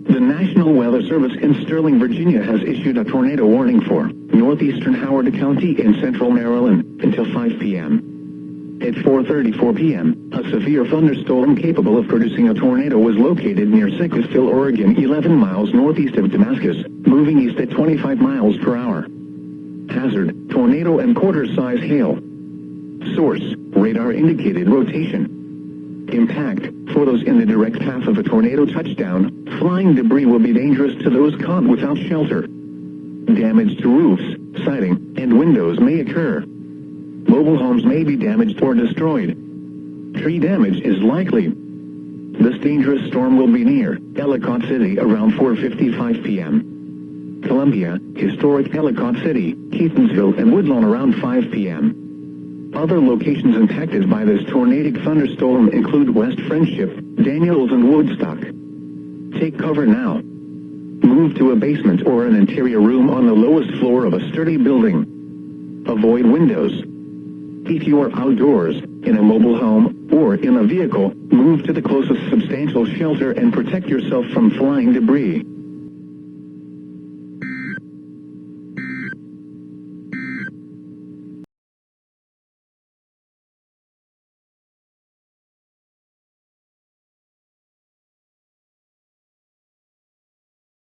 The National Weather Service in Sterling, Virginia has issued a tornado warning for northeastern Howard County in central Maryland until 5 p.m. At 4:34 p.m., a severe thunderstorm capable of producing a tornado was located near Sickesville, Oregon, 11 miles northeast of Damascus, moving east at 25 miles per hour. Hazard, tornado and quarter-size hail. Source, radar indicated rotation. Impact, photos in the direct path of a tornado touchdown. Flying debris will be dangerous to those caught without shelter. Damage to roofs, siding, and windows may occur. Mobile homes may be damaged or destroyed. Tree damage is likely. This dangerous storm will be near Ellicott City around 4:55 p.m. Columbia, historic Ellicott City, Keatonsville, and Woodlawn around 5 p.m. Other locations impacted by this tornadic thunderstorm include West Friendship, Daniels, and Woodstock. Take cover now. Move to a basement or an interior room on the lowest floor of a sturdy building. Avoid windows. If you are outdoors, in a mobile home, or in a vehicle, move to the closest substantial shelter and protect yourself from flying debris.